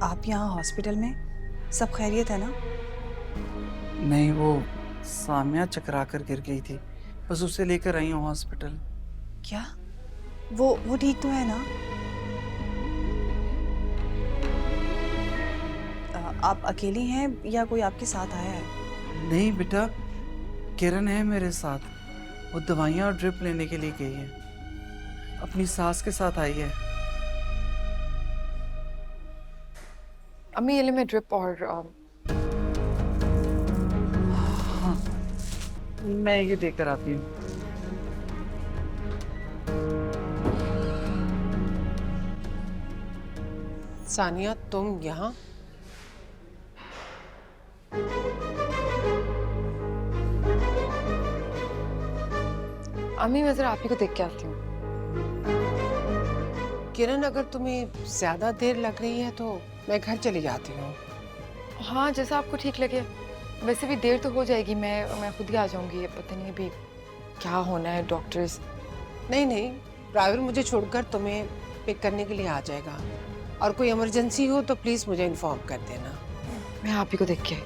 आप यहाँ हॉस्पिटल में? सब खैरियत है ना? नहीं, वो सामिया चकरा कर गिर गई थी, बस उसे लेकर आई हूँ हॉस्पिटल। क्या? वो ठीक तो है ना? आप अकेली हैं या कोई आपके साथ आया है? नहीं बेटा, किरण है मेरे साथ। वो दवाइयाँ और ड्रिप लेने के लिए गई है, अपनी सास के साथ आई है। अम्मी ये ले मैं ड्रिप और हाँ, मैं ये देकर आती हूँ। सानिया, तुम यहाँ? अम्मी मैं जरा आप ही को देख के आती हूँ। किरण, अगर तुम्हें ज्यादा देर लग रही है तो मैं घर चली जाती हूँ। हाँ जैसा आपको ठीक लगे। वैसे भी देर तो हो जाएगी, मैं खुद ही आ जाऊंगी। ये पता नहीं अभी क्या होना है, डॉक्टर्स। नहीं नहीं, ड्राइवर मुझे छोड़कर तुम्हें पिक करने के लिए आ जाएगा, और कोई इमरजेंसी हो तो प्लीज मुझे इन्फॉर्म कर देना। मैं आप ही को देख के आई।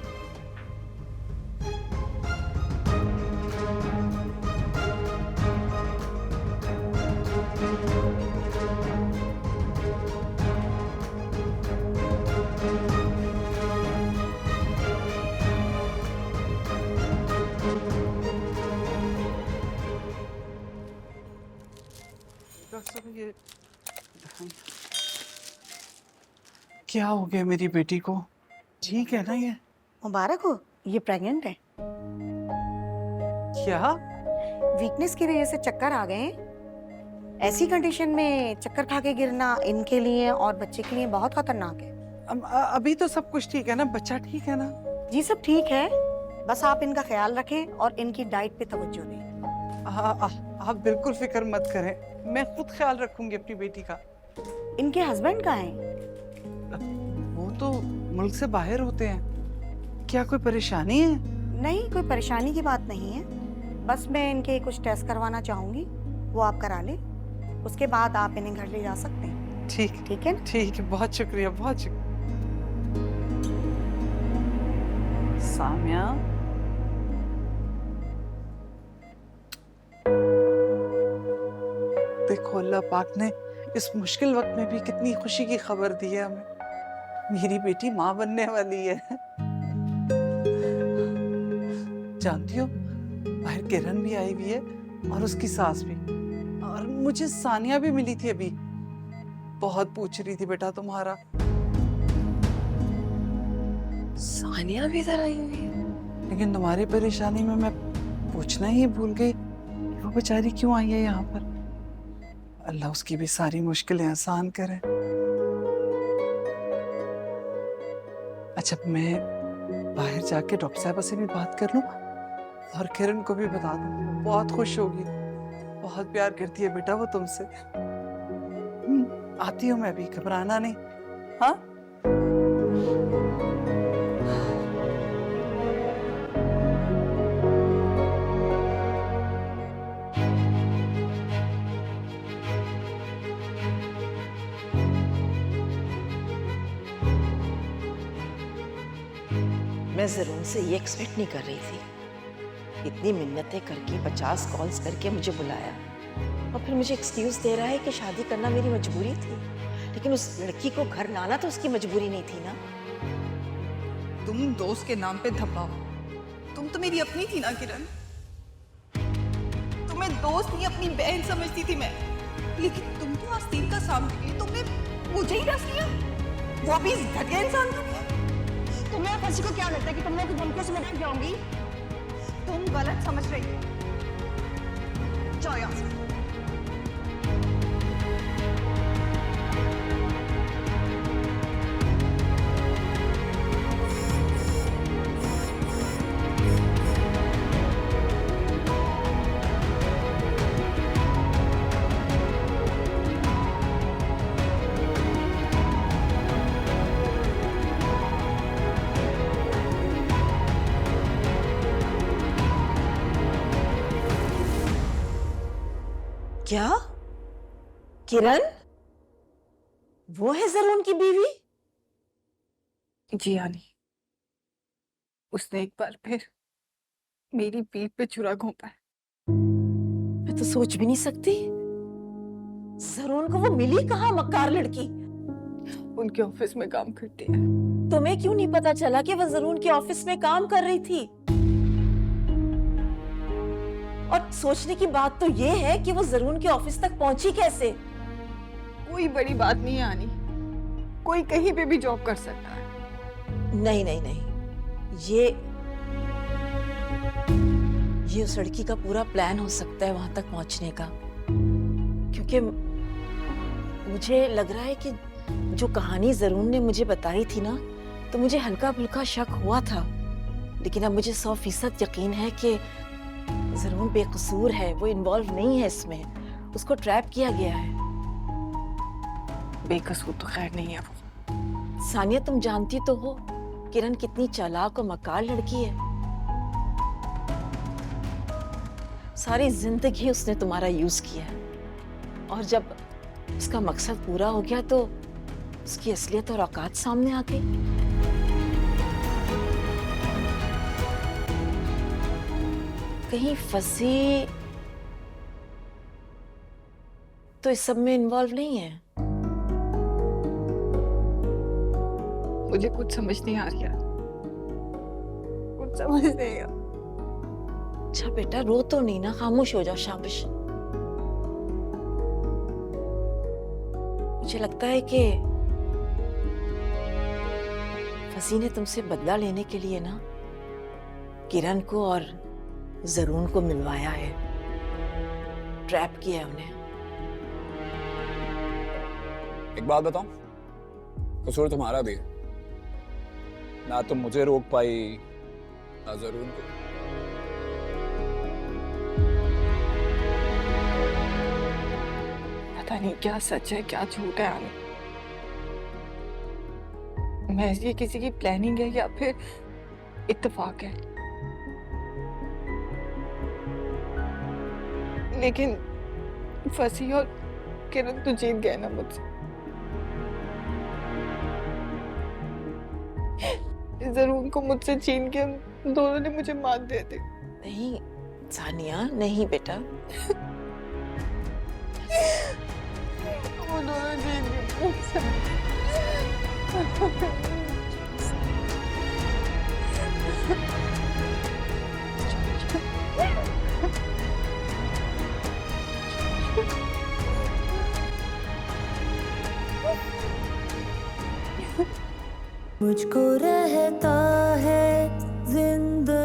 डॉक्टर साहब, ये क्या हो गया मेरी बेटी को? ठीक है ना ये? मुबारक हो, ये प्रेग्नेंट है। क्या? वीकनेस की वजह से चक्कर आ गए हैं। ऐसी कंडीशन में चक्कर खा के गिरना इनके लिए और बच्चे के लिए बहुत खतरनाक है। अभी तो सब कुछ ठीक है ना? बच्चा ठीक है ना? जी सब ठीक है, बस आप इनका ख्याल रखें और इनकी डाइट पे तवज्जो दें। आप बिल्कुल फिक्र मत करें, मैं खुद ख्याल रखूंगी अपनी बेटी का। इनके हस्बैंड कहाँ हैं? वो तो मुल्क से बाहर होते हैं। क्या कोई परेशानी है? नहीं, कोई परेशानी की बात नहीं है, बस मैं इनके कुछ टेस्ट करवाना चाहूंगी, वो आप करा लें। उसके बाद आप इन्हें घर ले जा सकते हैं। ठीक ठीक है ना? ठीक है, बहुत शुक्रिया, बहुत शुक्रिया। सामिया, देखो अल्लाह पाक ने इस मुश्किल वक्त में भी कितनी खुशी की खबर दी है हमें। मेरी बेटी माँ बनने वाली है। जानती हो, बाहर किरण भी आई हुई है और उसकी सास भी, और मुझे सानिया भी मिली थी अभी। बहुत पूछ रही थी बेटा तुम्हारा। सानिया भी इधर आई हुई है? लेकिन तुम्हारी परेशानी में मैं पूछना ही भूल गई, वो बेचारी क्यों आई है यहाँ पर। अल्लाह उसकी भी सारी मुश्किलें आसान करे। अच्छा, मैं बाहर जाके डॉक्टर साहबा से भी बात कर लूं और किरण को भी बता दूं, बहुत खुश होगी। बहुत प्यार करती है बेटा वो तुमसे। आती हूँ मैं भी, घबराना नहीं। हाँ, मैं जरूर से ये एक्सपेक्ट नहीं कर रही थी। इतनी मिन्नतें करके 50 कॉल्स करके मुझे बुलाया और फिर मुझे एक्सक्यूज दे रहा है कि शादी करना मेरी मजबूरी थी। लेकिन उस लड़की को घर लाना तो उसकी मजबूरी नहीं थी ना। तुम दोस्त के नाम पे धब्बा हो। तुम तो मेरी अपनी थी ना किरण। तुम्हें दोस्त नहीं अपनी बहन समझती थी मैं, लेकिन तुम तो आस्तीन का सामने के लिए तुमने मुझे ही रख लिया, वो भी इस घटिया इंसान को भी। तुम्हें फंसी को क्या लगता है कि तुम लोग की धमकियों से मैं डर जाऊंगी? तुम गलत समझ रही हो। जाओ यहाँ से। क्या? किरण वो है जरून की बीवी? जी आनी, उसने एक बार फिर मेरी पीठ पे छुरा घोंपा है। मैं तो सोच भी नहीं सकती। जरून को वो मिली कहाँ मक्कार लड़की? उनके ऑफिस में काम करती है। तुम्हें क्यों नहीं पता चला कि वो जरून के ऑफिस में काम कर रही थी? और सोचने की बात तो ये है कि वो जरून के ऑफिस तक पहुंची कैसे? कोई बड़ी बात नहीं है आनी, कोई कहीं पे भी जॉब कर सकता है। नहीं नहीं नहीं, ये उस लड़की का पूरा प्लान हो सकता है वहां तक पहुंचने का, क्योंकि मुझे लग रहा है कि जो कहानी जरून ने मुझे बताई थी ना, तो मुझे हल्का फुल्का शक हुआ था, लेकिन अब मुझे 100% यकीन है कि जरून बेकसूर है, वो इन्वॉल्व नहीं है इसमें, उसको ट्रैप किया गया है। बेकसूर तो खैर नहीं है वो। सानिया, तुम जानती तो हो किरण कितनी चालाक और मक्कार लड़की है। सारी जिंदगी उसने तुम्हारा यूज किया है, और जब उसका मकसद पूरा हो गया तो उसकी असलियत और औकात सामने आ गई। कहीं फंसी तो इस सब में इन्वॉल्व नहीं है? मुझे कुछ समझ नहीं आ रहा, कुछ समझ नहीं आ। अच्छा बेटा, रो तो नहीं ना, खामोश हो जाओ, शाबाश। मुझे लगता है कि फसी ने तुमसे बदला लेने के लिए ना किरण को और जरून को मिलवाया है, ट्रैप किया है उन्हें। एक बात बताऊं, कसूर तुम्हारा भी है। ना तुम मुझे रोक पाई, ना जरून को। पता नहीं क्या सच है क्या झूठ है आनी। मैं ये किसी की प्लानिंग है या फिर इत्तेफाक है, लेकिन फसी और किरण तो जीत गए ना मुझसे। जरूर को मुझसे छीन के उन दोनों ने मुझे मार दे दी। नहीं सानिया, नहीं बेटा। वो दोनों जीत गए मुझसे। मुझको रहता है जिंदगी